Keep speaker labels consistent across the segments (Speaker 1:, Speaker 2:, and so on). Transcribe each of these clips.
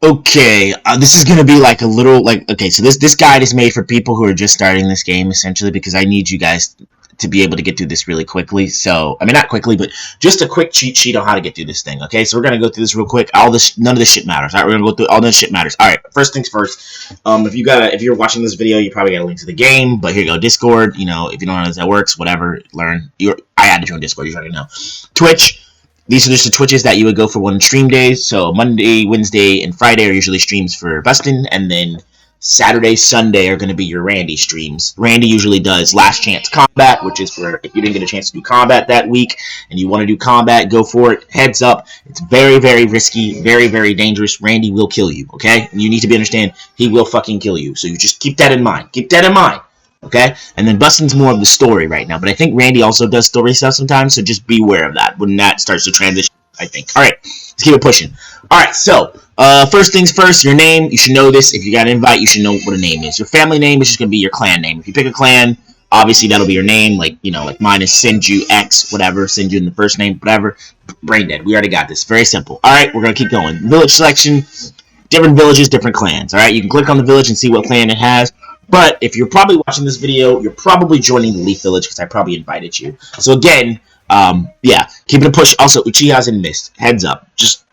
Speaker 1: Okay, this is gonna be like a little like okay. So this guide is made for people who are just starting this game essentially because I need you guys to be able to get through this really quickly. So I mean not quickly, but just a quick cheat sheet on how to get through this thing. Okay, so we're gonna go through this real quick. All this, none of this shit matters. All right, we're gonna go through all this shit matters. All right, first things first. If you're watching this video, you probably got a link to the game. But here you go, Discord. You know, if you don't know how that works, whatever. Learn. I added you on Discord. You already know. Twitch. These are just the Twitches that you would go for one stream days. So Monday, Wednesday, and Friday are usually streams for Bustin, and then Saturday, Sunday are going to be your Randy streams. Randy usually does Last Chance Combat, which is for if you didn't get a chance to do combat that week and you want to do combat, go for it. Heads up, it's very, very risky, very, very dangerous. Randy will kill you, okay? And you need to understand he will fucking kill you. So you just keep that in mind. Keep that in mind. Okay, and then Bustin's more of the story right now, but I think Randy also does story stuff sometimes, so just beware of that when that starts to transition, I think. Alright, let's keep it pushing. Alright, so, first things first, your name, you should know this. If you got an invite, you should know what a name is. Your family name is just going to be your clan name. If you pick a clan, obviously that'll be your name, like, you know, like mine is Senju X, whatever, Senju in the first name, whatever. Brain dead, we already got this, very simple. Alright, we're going to keep going. Village selection, different villages, different clans, alright? You can click on the village and see what clan it has. But if you're probably watching this video, you're probably joining the Leaf Village because I probably invited you. So again, yeah, keep it a push. Also, Uchihas and Mist. Heads up. Just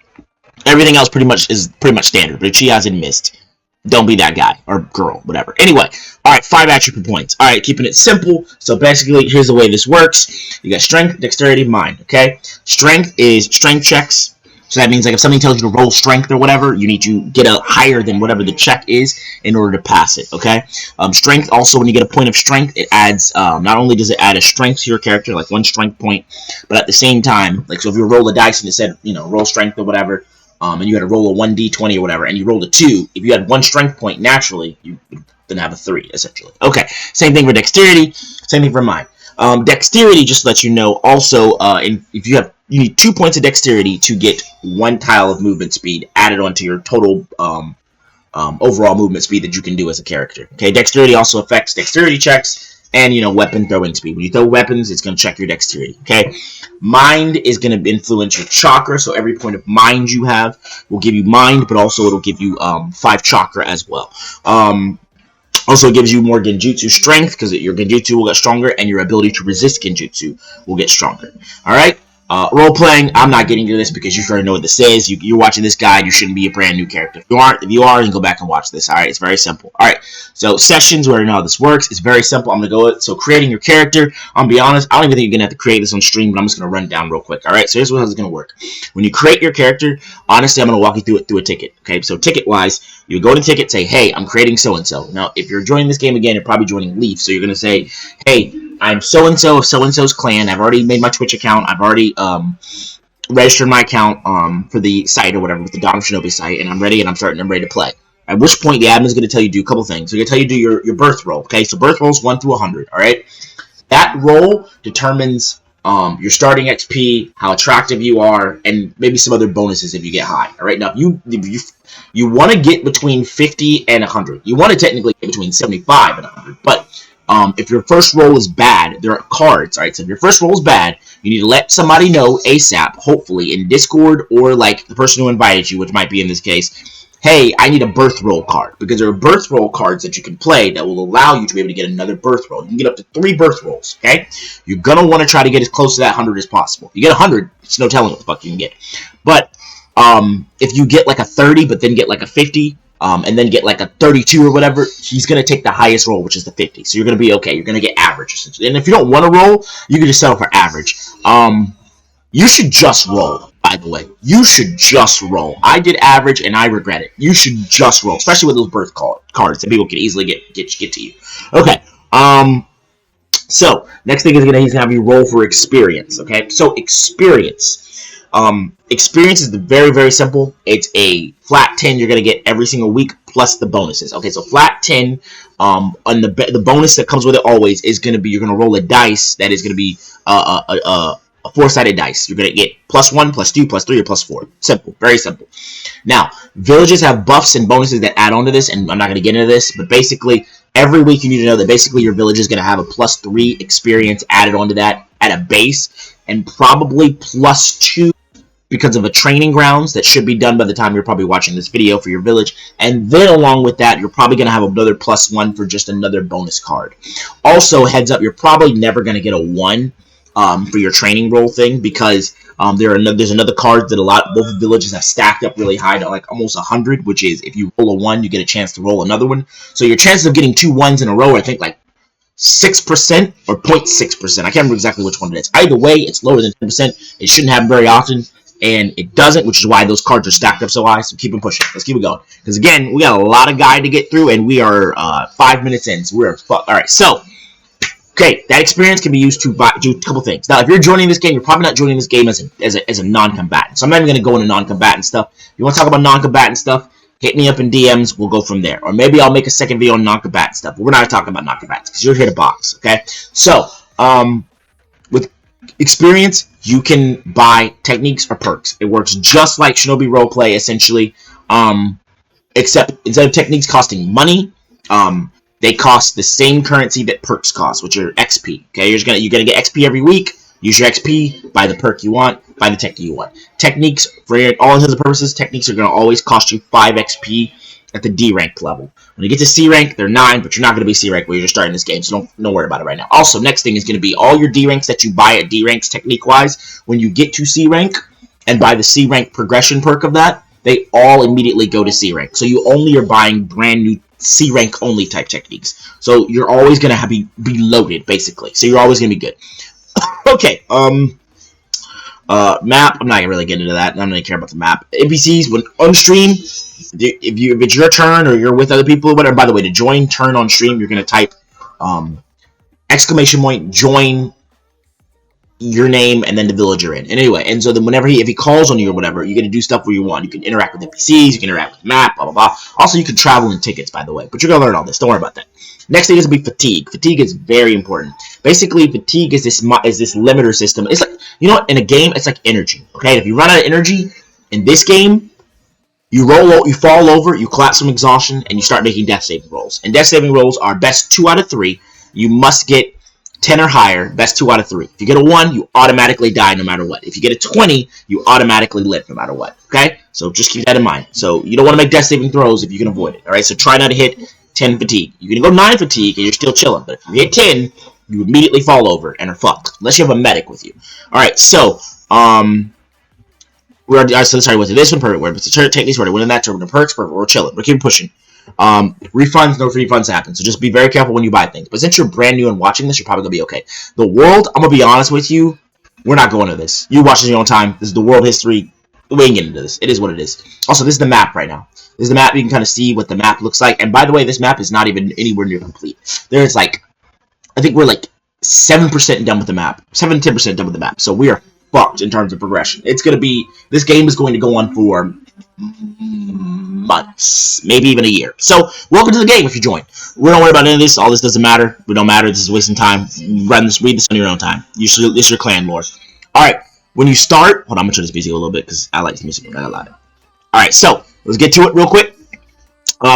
Speaker 1: everything else is pretty much standard. But Uchihas and Mist. Don't be that guy or girl, whatever. Anyway, alright, 5 attribute points. Alright, keeping it simple. So basically, here's the way this works. You got strength, dexterity, mind, okay? Strength is strength checks. So that means like if something tells you to roll strength or whatever, you need to get a higher than whatever the check is in order to pass it, okay? Strength also, when you get a point of strength, it adds, not only does it add a strength to your character, like 1 strength point, but at the same time, like so if you roll a dice and it said, you know, roll strength or whatever, and you had to roll a 1d20 or whatever, and you rolled a 2, if you had 1 strength point, naturally, you then have a 3, essentially. Okay, same thing for dexterity, same thing for mind. Dexterity, just to let you know, also, if you need 2 points of dexterity to get 1 tile of movement speed added onto your total overall movement speed that you can do as a character. Okay, dexterity also affects dexterity checks and, you know, weapon throwing speed. When you throw weapons, it's going to check your dexterity. Okay, mind is going to influence your chakra, so every point of mind you have will give you mind, but also it'll give you 5 chakra as well. Also, it gives you more genjutsu strength because your genjutsu will get stronger and your ability to resist genjutsu will get stronger. Alright? Role-playing, I'm not getting into this because you already know what this is. You're watching this guide, you shouldn't be a brand new character. If you are, then go back and watch this. Alright, it's very simple. Alright, so sessions, we already know how this works. It's very simple. I'm going to go with, so creating your character, I'm going to be honest, I don't even think you're going to have to create this on stream, but I'm just going to run down real quick. Alright, so here's how it's going to work. When you create your character, honestly, I'm going to walk you through it through a ticket. Okay, so ticket-wise, you go to ticket, say, hey, I'm creating so-and-so. Now, if you're joining this game again, you're probably joining Leaf, so you're going to say, hey, I'm so-and-so of so-and-so's clan. I've already made my Twitch account. I've already registered my account for the site or whatever, with the Dawn of Shinobi site, and I'm ready, and I'm ready to play. At which point, the admin is going to tell you to do a couple things. So they're going to tell you to do your birth roll, okay? So birth rolls 1 through 100, all right? That roll determines your starting XP, how attractive you are, and maybe some other bonuses if you get high, all right? Now, if you want to get between 50 and 100. You want to technically get between 75 and 100, but if your first roll is bad, there are cards, alright? So if your first roll is bad, you need to let somebody know ASAP, hopefully, in Discord or, like, the person who invited you, which might be in this case, hey, I need a birth roll card, because there are birth roll cards that you can play that will allow you to be able to get another birth roll. You can get up to 3 birth rolls, okay? You're going to want to try to get as close to that 100 as possible. If you get 100, it's no telling what the fuck you can get. But if you get, like, a 30, but then get, like, a 50... and then get like a 32 or whatever, he's going to take the highest roll, which is the 50. So you're going to be okay. You're going to get average, essentially. And if you don't want to roll, you can just settle for average. You should just roll, by the way. You should just roll. I did average, and I regret it. You should just roll, especially with those birth cards that people can easily get to you. Okay. So, next thing is he's going to have you roll for experience, okay? So, experience. Experience is very, very simple. It's a flat 10 you're going to get every single week plus the bonuses. Okay, so flat 10, on the bonus that comes with it always is going to be, you're going to roll a dice that is going to be a 4-sided dice. You're going to get +1, +2, +3, or +4. Simple, very simple. Now, villages have buffs and bonuses that add on to this, and I'm not going to get into this, but basically, every week you need to know that basically your village is going to have a +3 experience added onto that at a base, and probably +2 because of a training grounds that should be done by the time you're probably watching this video for your village. And then along with that, you're probably going to have another +1 for just another bonus card. Also, heads up, you're probably never going to get a 1 for your training roll thing, because there's another card that both villages have stacked up really high to like almost 100, which is if you roll a 1, you get a chance to roll another one. So your chances of getting 2 1s in a row are, I think, like 6% or 0.6%. I can't remember exactly which one it is. Either way, it's lower than 10%. It shouldn't happen very often, and it doesn't, which is why those cards are stacked up so high. So keep them pushing. Let's keep it going, because again, we got a lot of guide to get through, and we are 5 minutes in, so we're all right. So. Okay, that experience can be used to do a couple things. Now, if you're joining this game, you're probably not joining this game as a non-combatant. So I'm not even going to go into non-combatant stuff. If you want to talk about non-combatant stuff, hit me up in DMs. We'll go from there. Or maybe I'll make a second video on non-combatant stuff. But we're not talking about non-combatants because you're here to box, okay? So, with experience, you can buy techniques or perks. It works just like Shinobi Roleplay, essentially, except instead of techniques costing money, they cost the same currency that perks cost, which are XP. Okay, you're gonna get XP every week. Use your XP, buy the perk you want, buy the tech you want. Techniques, for all intents and purposes, techniques are gonna always cost you 5 XP at the D rank level. When you get to C rank, they're 9, but you're not gonna be C rank when you're just starting this game, so don't worry about it right now. Also, next thing is gonna be all your D ranks that you buy at D ranks technique wise. When you get to C rank and buy the C rank progression perk of that, they all immediately go to C rank. So you only are buying brand new C rank only type techniques. So you're always going to be loaded, basically. So you're always going to be good. Okay, map, I'm not going to really get into that. I don't really care about the map. NPCs, when on stream, if it's your turn or you're with other people or whatever, by the way, to join turn on stream, you're going to type !join your name and then the village you're in. And anyway, and so then whenever if he calls on you or whatever, you get to do stuff where you want. You can interact with NPCs, you can interact with the map, blah blah blah. Also, you can travel in tickets, by the way. But you're gonna learn all this. Don't worry about that. Next thing is gonna be fatigue. Fatigue is very important. Basically, fatigue is this limiter system. It's like, you know what? In a game, it's like energy. Okay, if you run out of energy in this game, you fall over, you collapse from exhaustion, and you start making death saving rolls. And death saving rolls are best 2 out of 3. You must get 10 or higher, best 2 out of 3. If you get a 1, you automatically die no matter what. If you get a 20, you automatically live no matter what. Okay? So just keep that in mind. So you don't want to make death saving throws if you can avoid it. Alright? So try not to hit 10 fatigue. You can go 9 fatigue and you're still chilling. But if you hit 10, you immediately fall over and are fucked. Unless you have a medic with you. Alright, so sorry, what's this one? Perfect. Where it's the techniques, we're winning that turn, the perks, perfect. We're chilling. We're keeping pushing. Refunds, no refunds happen, so just be very careful when you buy things. But since you're brand new and watching this, you're probably gonna be okay. The world, I'm gonna be honest with you, we're not going to this. You watch this in your own time. This is the world history. We ain't getting into this. It is what it is. Also, this is the map right now. This is the map. You can kind of see what the map looks like. And by the way, this map is not even anywhere near complete. There's like, I think we're like 7% done with the map. 7-10% done with the map. So we are fucked in terms of progression. It's gonna be, this game is going to go on for months, maybe even a year. So welcome to the game if you join. We don't worry about any of this. All this doesn't matter. We don't matter. This is wasting time. Read this on your own time. This is your clan lore. Alright, when you start, hold on, I'm gonna turn this music a little bit because I like this music. I like it. Alright, so let's get to it real quick.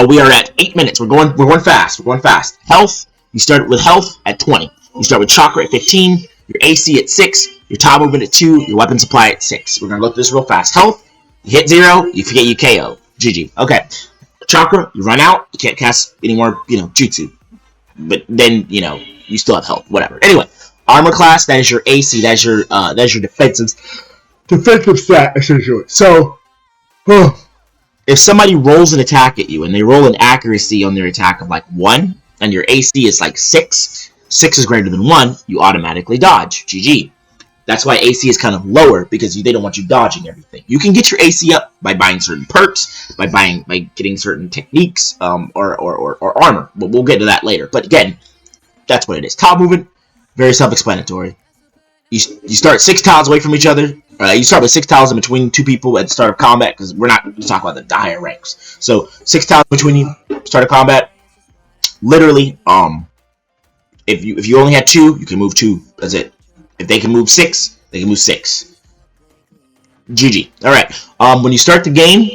Speaker 1: We are at 8 minutes. We're going fast. We're going fast. Health, you start with health at 20. You start with chakra at 15, your AC at 6, your top movement at 2, your weapon supply at 6. We're gonna go through this real fast. Health, you hit 0, you forget you KO. GG. Okay. Chakra, you run out, you can't cast any more, jutsu. But then, you still have health, whatever. Anyway, armor class, that is your AC, that's your defensive stat, essentially. So, if somebody rolls an attack at you, and they roll an accuracy on their attack of like 1, and your AC is like 6 is greater than 1, you automatically dodge. GG. That's why AC is kind of lower, because they don't want you dodging everything. You can get your AC up by buying certain perks, by getting certain techniques, or armor. But we'll get to that later. But again, that's what it is. Tile movement, very self-explanatory. You start 6 tiles away from each other. You start with 6 tiles in between 2 people at the start of combat, because we're not going to talk about the higher ranks. So 6 tiles between you, start of combat. Literally, if you only had 2, you can move 2. That's it. If they can move 6, they can move 6. GG. Alright. When you start the game,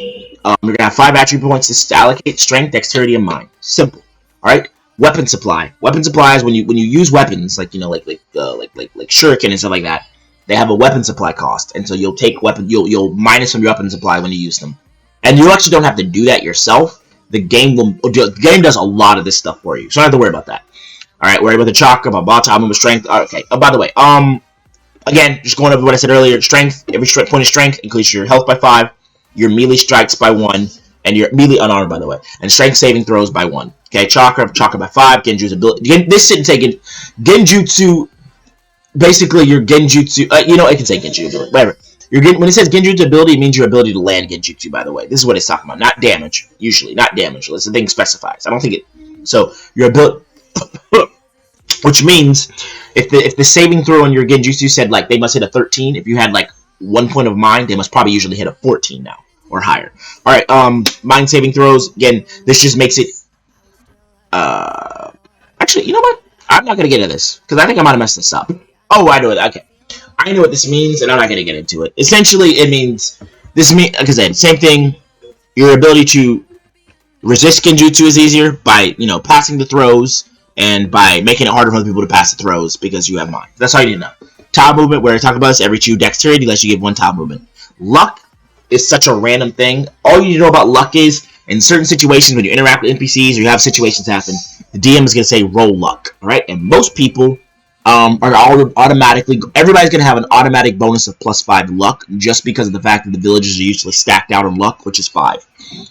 Speaker 1: you're going to have 5 attribute points to allocate: strength, dexterity, and mind. Simple. Alright? Weapon supply. Weapon supply is when you use weapons, like shuriken and stuff like that. they have a weapon supply cost, and so you'll minus from your weapon supply when you use them. And you actually don't have to do that yourself. The game does a lot of this stuff for you, so don't have to worry about that. All right, worry about the chakra, top movement, strength. Okay. Oh, by the way, again, just going over what I said earlier. Strength. Every point of strength increases your health by 5, your melee strikes by 1, and your melee unarmed, by the way, and strength saving throws by 1. Okay, chakra by 5. Genjutsu ability. This shouldn't say Genjutsu. Basically, your Genjutsu. It can say Genjutsu, whatever. When it says Genjutsu ability, it means your ability to land Genjutsu, by the way. This is what it's talking about. Not damage, usually. Not damage. That's the thing specifies. I don't think it... So, your ability... Which means, if the saving throw on your Genjutsu said, like, they must hit a 13, if you had, like, 1 point of mind, they must probably usually hit a 14 now. Or higher. Alright, mind saving throws. Again, this just makes it... Actually, you know what? I'm not going to get into this. Because I think I might have messed this up. Oh, I know it. Okay. I know what this means, and I'm not going to get into it. Essentially, it means... like I said, same thing. Your ability to resist Genjutsu is easier by, passing the throws, and by making it harder for other people to pass the throws because you have mind. That's all you need to know. Tile movement, where I talk about this every 2 dexterity, lets you give 1 tile movement. Luck is such a random thing. All you need to know about luck is, in certain situations, when you interact with NPCs or you have situations happen, the DM is going to say, roll luck. Alright? And most people... everybody's going to have an automatic bonus of plus 5 luck just because of the fact that the villagers are usually stacked out on luck, which is 5.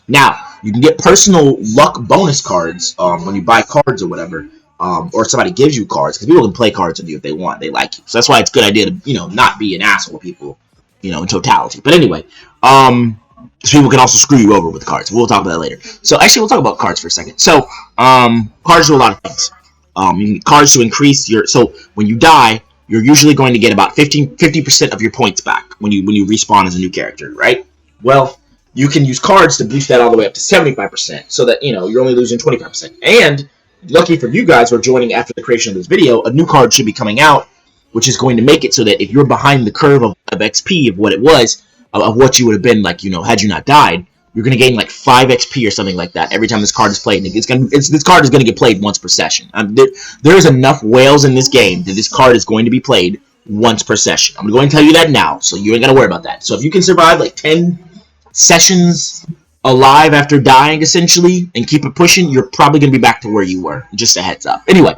Speaker 1: Now, you can get personal luck bonus cards when you buy cards or whatever, or somebody gives you cards, because people can play cards with you if they want, they like you. So that's why it's a good idea to, not be an asshole to people, in totality. But anyway, people can also screw you over with cards. We'll talk about that later. So actually, we'll talk about cards for a second. So, cards do a lot of things. You need cards to increase your... So, when you die, you're usually going to get about 50% of your points back when you respawn as a new character, right? Well, you can use cards to boost that all the way up to 75%, so that, you're only losing 25%. And, lucky for you guys who are joining after the creation of this video, a new card should be coming out, which is going to make it so that if you're behind the curve of XP of what it was, of what you would have been, like, had you not died, you're going to gain like 5 XP or something like that every time this card is played. This card is going to get played once per session. There is enough whales in this game that this card is going to be played once per session. I'm going to tell you that now, so you ain't got to worry about that. So if you can survive like 10 sessions alive after dying, essentially, and keep it pushing, you're probably going to be back to where you were. Just a heads up. Anyway,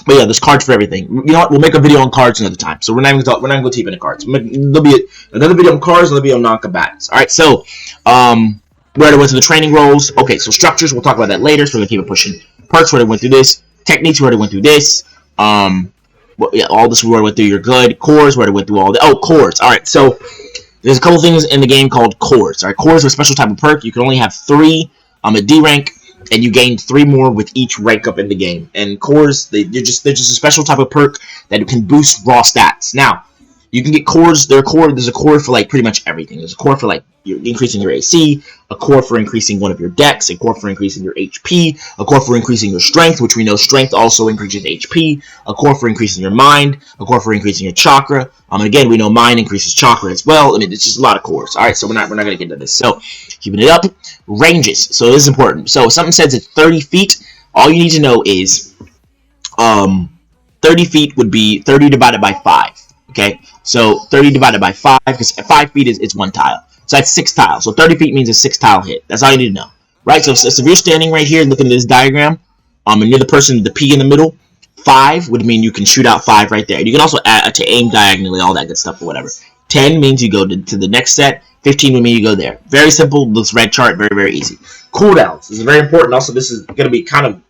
Speaker 1: but yeah, there's cards for everything. You know what? We'll make a video on cards another time. So we're not even going to go deep into cards. There'll be another video on cards, another video on non-combatants. All right. So, where I went through the training roles. Okay. So structures, we'll talk about that later. So we're gonna keep it pushing. Parts, where I went through this. Techniques, where I went through this. All this where I went through. You're good. Cores, where I went through all the. Oh, cores. All right. So there's a couple things in the game called cores. All right. Cores are a special type of perk. You can only have 3 at D rank. And you gain 3 more with each rank up in the game. And cores, they're just a special type of perk that can boost raw stats. Now, you can get cores. There's a core for like pretty much everything. There's a core for like increasing your AC, a core for increasing one of your decks, a core for increasing your HP, a core for increasing your strength, which we know strength also increases HP, a core for increasing your mind, a core for increasing your chakra. And again, we know mind increases chakra as well. I mean, it's just a lot of cores. All right, so we're not going to get into this. So, keeping it up. Ranges. So this is important. So if something says it's 30 feet, all you need to know is 30 feet would be 30 divided by 5. Okay, so 30 divided by 5, because 5 feet is 1 tile. So that's 6 tiles. So 30 feet means a 6 tile hit. That's all you need to know. Right? So if you're standing right here looking at this diagram, and you're the person, the P in the middle, 5 would mean you can shoot out 5 right there. You can also add to aim diagonally, all that good stuff or whatever. 10 means you go to the next set. 15 would mean you go there. Very simple. This red chart, very, very easy. Cooldowns. This is very important. Also, this is going to be kind of...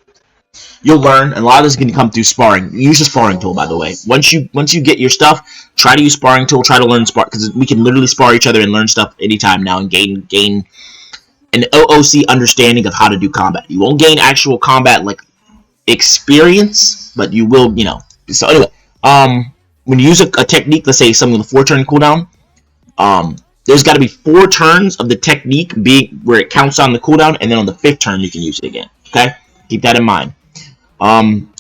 Speaker 1: You'll learn, and a lot of this is going to come through sparring. Use the sparring tool, by the way. Once you get your stuff, try to use sparring tool. Try to learn spar, because we can literally spar each other and learn stuff anytime now and gain an OOC understanding of how to do combat. You won't gain actual combat like experience, but you will, So anyway, when you use a technique, let's say something with a 4-turn cooldown, there's got to be 4 turns of the technique being where it counts on the cooldown, and then on the 5th turn you can use it again. Okay, keep that in mind.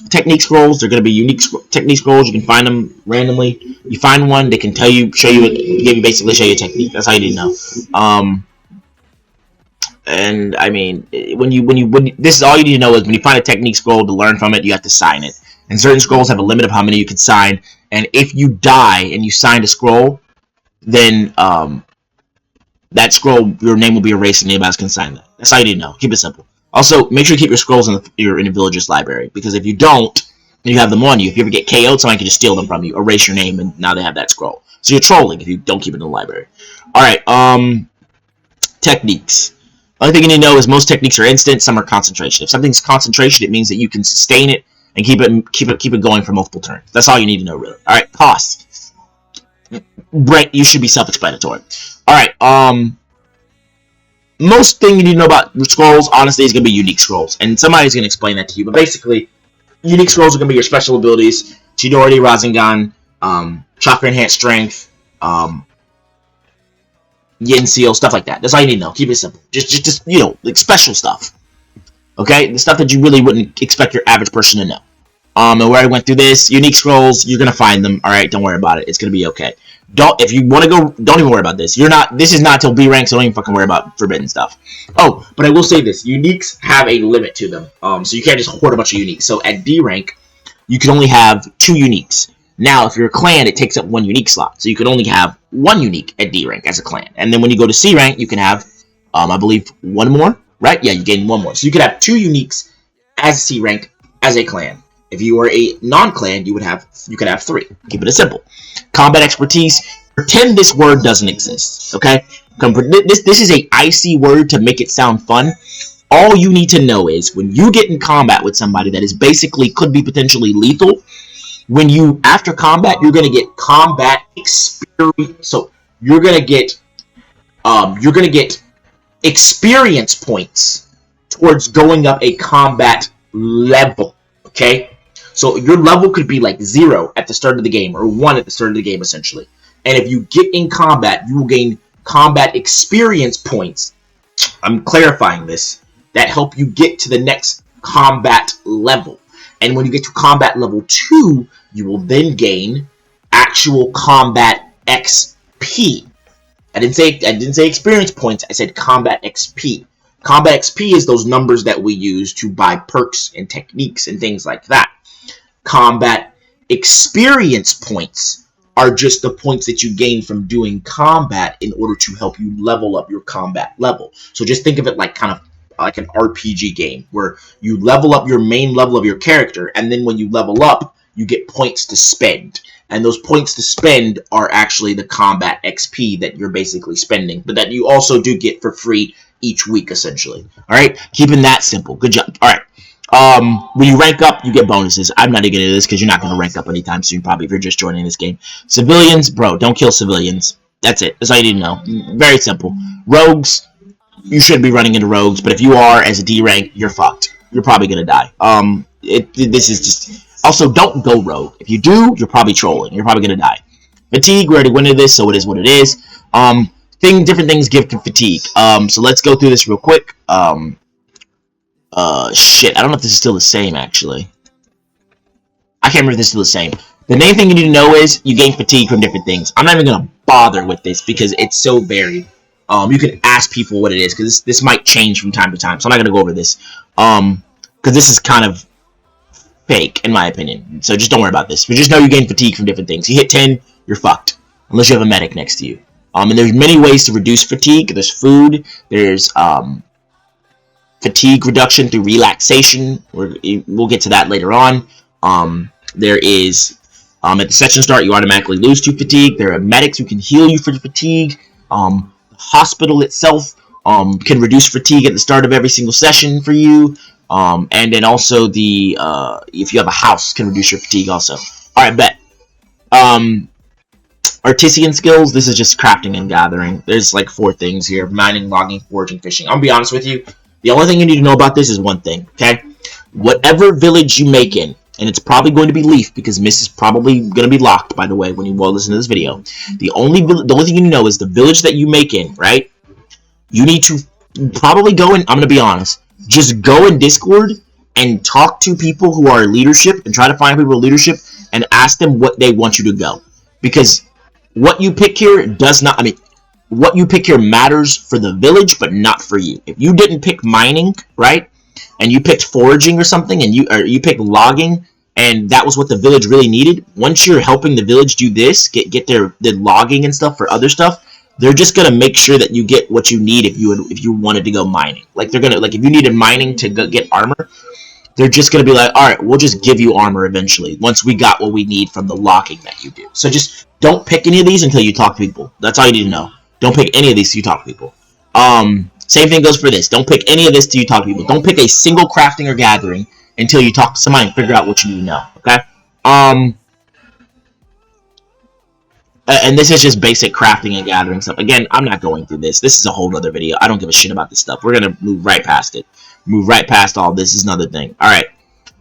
Speaker 1: Technique scrolls, they're going to be unique technique scrolls. You can find them randomly. You find one, they can basically show you a technique. That's how you need to know. And I mean, this is all you need to know is when you find a technique scroll to learn from it, you have to sign it. And certain scrolls have a limit of how many you can sign. And if you die and you signed a scroll, then that scroll, your name will be erased and anybody else can sign that. That's all you need to know. Keep it simple. Also, make sure you keep your scrolls in the villager's library, because if you don't, and you have them on you, if you ever get KO'd, somebody can just steal them from you, erase your name, and now they have that scroll. So you're trolling if you don't keep it in the library. Alright, techniques. The only thing you need to know is most techniques are instant, some are concentration. If something's concentration, it means that you can sustain it and keep it going for multiple turns. That's all you need to know, really. Alright, cost. Brent, you should be self-explanatory. Alright, most thing you need to know about scrolls, honestly, is going to be unique scrolls. And somebody's going to explain that to you. But basically, unique scrolls are going to be your special abilities. Chidori, Rasengan, Chakra Enhanced Strength, Yin Seal, stuff like that. That's all you need to know. Keep it simple. Just you know, like special stuff. Okay? The stuff that you really wouldn't expect your average person to know. And where I went through this, unique scrolls, you're going to find them. Alright? Don't worry about it. It's going to be okay. If you want to go, don't even worry about this. This is not till B rank, so don't even fucking worry about forbidden stuff. Oh, but I will say this. Uniques have a limit to them. So you can't just hoard a bunch of uniques. So at D rank, you can only have 2 uniques. Now, if you're a clan, it takes up 1 unique slot. So you can only have 1 unique at D rank as a clan. And then when you go to C rank, you can have, I believe, 1 more, right? Yeah, you gain 1 more. So you could have 2 uniques as C rank as a clan. If you were a non-clan, you could have 3. Keep it as simple. Combat expertise. Pretend this word doesn't exist. Okay? This is a icy word to make it sound fun. All you need to know is when you get in combat with somebody that is basically could be potentially lethal, after combat, you're gonna get combat experience. So you're gonna get experience points towards going up a combat level. Okay? So your level could be like 0 at the start of the game, or 1 at the start of the game, essentially. And if you get in combat, you will gain combat experience points. I'm clarifying this. That help you get to the next combat level. And when you get to combat level 2, you will then gain actual combat XP. I didn't say experience points. I said combat XP. Combat XP is those numbers that we use to buy perks and techniques and things like that. Combat experience points are just the points that you gain from doing combat in order to help you level up your combat level. So just think of it like kind of like an RPG game where you level up your main level of your character, and then when you level up, you get points to spend. And those points to spend are actually the combat XP that you're basically spending, but that you also do get for free each week, essentially. Alright? Keeping that simple. Good job. Alright. When you rank up, you get bonuses. I'm not even into this because you're not going to rank up anytime soon, probably, if you're just joining this game. Civilians, bro, don't kill civilians. That's it. That's all you need to know. Very simple. Rogues, you shouldn't be running into rogues, but if you are, as a D rank, you're fucked. You're probably going to die. This is just... Also, don't go rogue. If you do, you're probably trolling. You're probably going to die. Fatigue, we already went into this, so it is what it is. Different things give fatigue. So let's go through this real quick. Shit, I don't know if this is still the same, actually. I can't remember if this is still the same. The main thing you need to know is you gain fatigue from different things. I'm not even going to bother with this because it's so varied. You can ask people what it is, because this might change from time to time, so I'm not going to go over this. Because this is kind of fake, in my opinion. So just don't worry about this. But just know you gain fatigue from different things. You hit 10, you're fucked. Unless you have a medic next to you. And there's many ways to reduce fatigue. There's food. There's fatigue reduction through relaxation. We'll get to that later on. There is, at the session start, you automatically lose 2 fatigue. There are medics who can heal you for fatigue. The hospital itself can reduce fatigue at the start of every single session for you. And then also if you have a house, can reduce your fatigue also. Alright, bet. Artisan skills, this is just crafting and gathering. There's like 4 things here: mining, logging, foraging, fishing. I'm gonna be honest with you. The only thing you need to know about this is one thing, okay? Whatever village you make in, and it's probably going to be Leaf, because Miss is probably going to be locked, by the way, when you listen to this video. The only thing you need to know is the village that you make in, right? You need to probably go and, I'm going to be honest, just go in Discord and talk to people who are leadership and try to find people in leadership and ask them what they want you to go. Because what you pick here does not, I mean, what you pick here matters for the village, but not for you. If you didn't pick mining, right, and you picked foraging or something, and you picked logging, and that was what the village really needed. Once you're helping the village do this, get their logging and stuff for other stuff, they're just gonna make sure that you get what you need if you wanted to go mining. Like they're gonna, like, if you needed mining to get armor, they're just going to be like, all right, we'll just give you armor eventually once we got what we need from the locking that you do. So just don't pick any of these until you talk to people. That's all you need to know. Don't pick any of these till you talk to people. Same thing goes for this. Don't pick any of this till you talk to people. Don't pick a single crafting or gathering until you talk to somebody and figure out what you need to know. Okay? And this is just basic crafting and gathering stuff. Again, I'm not going through this. This is a whole other video. I don't give a shit about this stuff. We're going to move right past it. Move right past all this. Is another thing. Alright.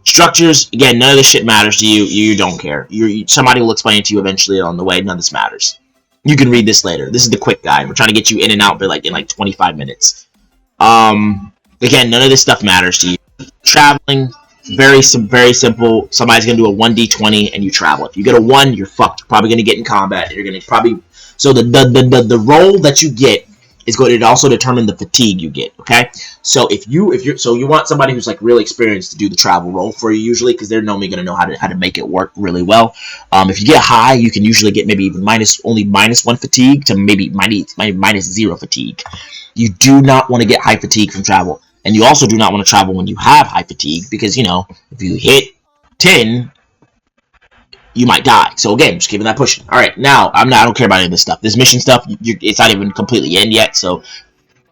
Speaker 1: Structures. Again, none of this shit matters to you. You don't care. Somebody will explain it to you eventually on the way. None of this matters. You can read this later. This is the quick guide. We're trying to get you in and out in like 25 minutes. Again, none of this stuff matters to you. Traveling. Very simple. Somebody's gonna do a 1d20 and you travel. If you get a 1, you're fucked. You're probably gonna get in combat. You're gonna probably, so the roll that you get is going to also determine the fatigue you get. Okay, so if you want somebody who's like really experienced to do the travel roll for you usually, because they're normally gonna know how to make it work really well. If you get high, you can usually get maybe even -1 fatigue to maybe -0 fatigue. You do not want to get high fatigue from travel. And you also do not want to travel when you have high fatigue, because, you know, if you hit 10, you might die. So again, just keeping that pushing. All right, now I don't care about any of this stuff. This mission stuff, it's not even completely in yet, so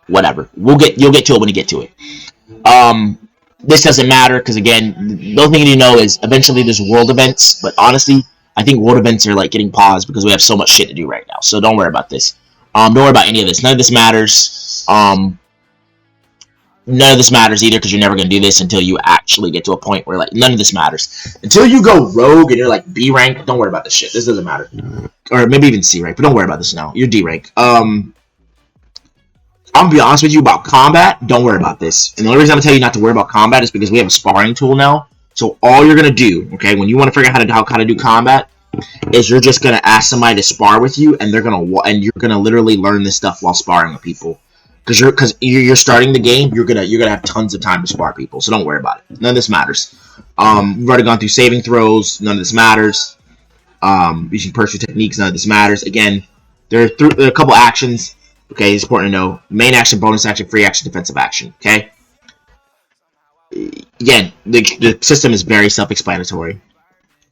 Speaker 1: whatever. You'll get to it when you get to it. This doesn't matter because, again, the only thing you need to know is eventually there's world events. But honestly, I think world events are like getting paused because we have so much shit to do right now. So don't worry about this. Don't worry about any of this. None of this matters. None of this matters either, because you're never going to do this until you actually get to a point where, like, none of this matters. Until you go rogue and you're, like, B rank, don't worry about this shit. This doesn't matter. Or maybe even C rank, but don't worry about this now. You're D rank. I'm going to be honest with you about combat. Don't worry about this. And the only reason I'm going to tell you not to worry about combat is because we have a sparring tool now. So all you're going to do, okay, when you want to figure out how to do combat, is you're just going to ask somebody to spar with you, and you're going to literally learn this stuff while sparring with people. Because you're starting the game, you're gonna have tons of time to spar people, so don't worry about it. None of this matters. We've already gone through saving throws. None of this matters. Using personal techniques. None of this matters. Again, there are a couple actions. Okay, it's important to know: main action, bonus action, free action, defensive action. Okay. Again, the system is very self-explanatory.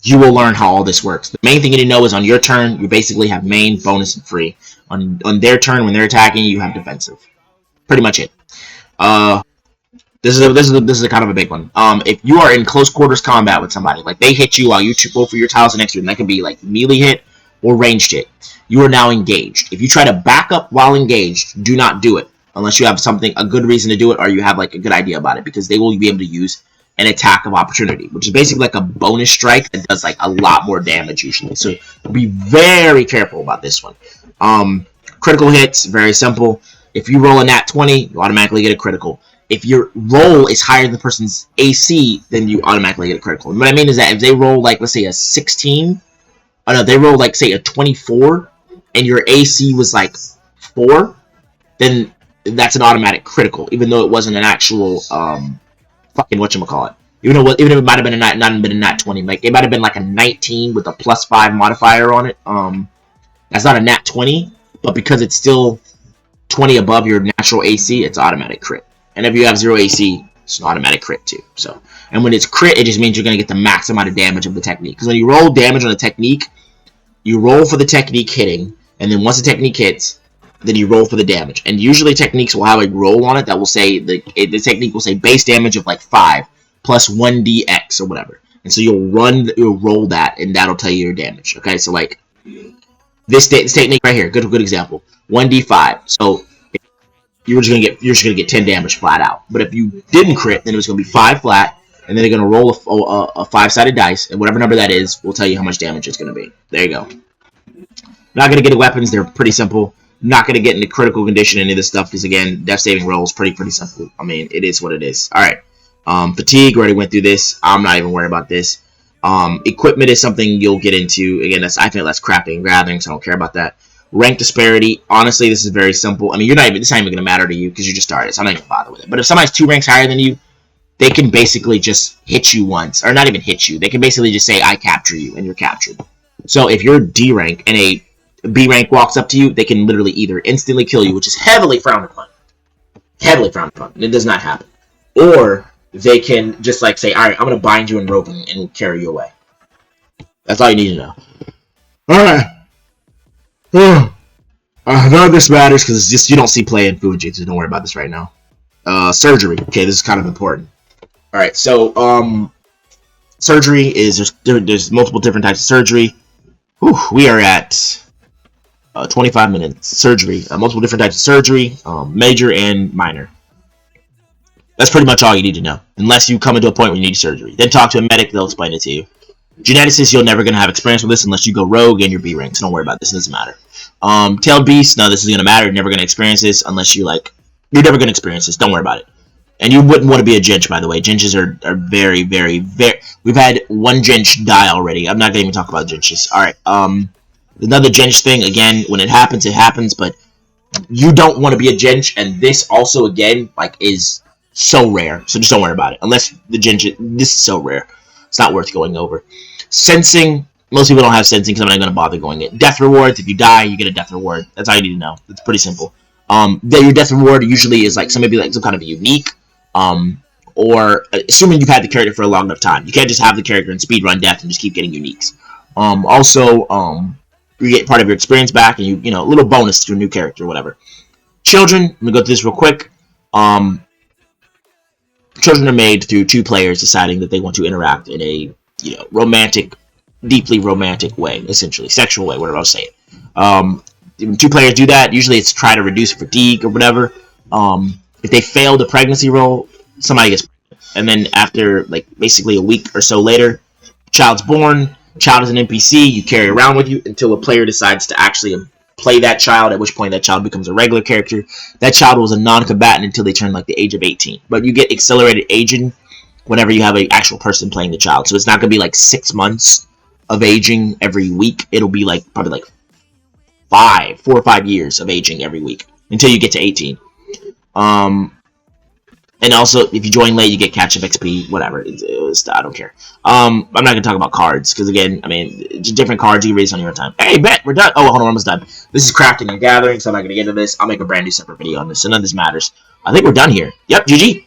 Speaker 1: You will learn how all this works. The main thing you need to know is on your turn, you basically have main, bonus, and free. On their turn, when they're attacking, you have defensive. Pretty much it. This is a kind of a big one. If you are in close quarters combat with somebody, like they hit you while you roll for your tiles next to you, and that can be like melee hit or ranged hit, you are now engaged. If you try to back up while engaged, do not do it unless you have a good reason to do it, or you have like a good idea about it, because they will be able to use an attack of opportunity, which is basically like a bonus strike that does like a lot more damage usually. So be very careful about this one. Critical hits, very simple. If you roll a nat 20, you automatically get a critical. If your roll is higher than the person's AC, then you automatically get a critical. And what I mean is that if they roll, like, let's say a 16, they roll, like, say a 24, and your AC was, like, 4, then that's an automatic critical, even though it wasn't an actual, fucking whatchamacallit. Even if it might have been not been a nat 20. Like, it might have been, like, a 19 with a +5 modifier on it. That's not a nat 20, but because it's still 20 above your natural AC, it's automatic crit. And if you have 0 AC, it's an automatic crit too. So, and when it's crit, it just means you're going to get the max amount of damage of the technique. Because when you roll damage on a technique, you roll for the technique hitting, and then once the technique hits, then you roll for the damage. And usually techniques will have a roll on it that will say, the technique will say base damage of like 5 plus 1dx or whatever. And so you'll roll that, and that'll tell you your damage. Okay, so like this technique right here, good example. 1d5. So you're just gonna get 10 damage flat out. But if you didn't crit, then it was gonna be 5 flat, and then they're gonna roll a 5-sided dice, and whatever number that is will tell you how much damage it's gonna be. There you go. Not gonna get into weapons; they're pretty simple. Not gonna get into critical condition, any of this stuff, because again, death saving rolls pretty simple. I mean, it is what it is. All right. Fatigue, already went through this. I'm not even worried about this. Equipment is something you'll get into. Again, I think that's crafting and gathering, so I don't care about that. Rank disparity. Honestly, this is very simple. I mean, it's not even going to matter to you because you just started, so I'm not even going to bother with it. But if somebody's 2 ranks higher than you, they can basically just hit you once, or not even hit you. They can basically just say, I capture you, and you're captured. So if you're D rank and a B rank walks up to you, they can literally either instantly kill you, which is heavily frowned upon. Heavily frowned upon. It does not happen. Or they can just like say, alright, I'm going to bind you in rope and carry you away. That's all you need to know. Alright. None of this matters because it's just you don't see play in Fujitsu, so don't worry about this right now. Surgery. Okay, this is kind of important. Alright, so surgery is there's multiple different types of surgery. Whew, we are at 25 minutes. Surgery. Multiple different types of surgery, major and minor. That's pretty much all you need to know, unless you come into a point where you need surgery. Then talk to a medic, they'll explain it to you. Geneticists, you're never going to have experience with this unless you go rogue and you're B rank, so don't worry about this, it doesn't matter. Tailed Beast, no, this is going to matter, you're never going to experience this unless you're never going to experience this, don't worry about it. And you wouldn't want to be a Jinch, by the way. Jinches are very, very, very... We've had one Jinch die already. I'm not going to even talk about Jinches. Alright, another Jinch thing, again, when it happens, but you don't want to be a Jinch, and this also, again, is so rare, so just don't worry about it. Unless the Jinch, this is so rare. It's not worth going over. Sensing, most people don't have sensing because I'm not going to bother going it. Death rewards, if you die, you get a death reward. That's all you need to know. It's pretty simple. Your death reward usually is some kind of a unique, or assuming you've had the character for a long enough time. You can't just have the character and speedrun death and just keep getting uniques. Also, you get part of your experience back and you know, a little bonus to your new character or whatever. Children, let me go through this real quick. Children are made through 2 players deciding that they want to interact in a, you know, romantic, deeply romantic way, essentially, sexual way, whatever I'll say it. When 2 players do that, usually it's try to reduce fatigue or whatever. If they fail the pregnancy roll, somebody gets pregnant. And then after, basically a week or so later, child's born, child is an NPC, you carry around with you until a player decides to actually play that child, at which point that child becomes a regular character. That child was a non-combatant until they turn the age of 18. But you get accelerated aging whenever you have an actual person playing the child. So it's not going to be 6 months of aging every week. It'll be probably 4 or 5 years of aging every week until you get to 18. And also, if you join late, you get catch-up XP, whatever. I don't care. I'm not going to talk about cards, because again, I mean, different cards you raise on your own time. Hey, bet, we're done. Oh, hold on, we're almost done. This is crafting and gathering, so I'm not going to get into this. I'll make a brand new separate video on this, so none of this matters. I think we're done here. Yep, GG.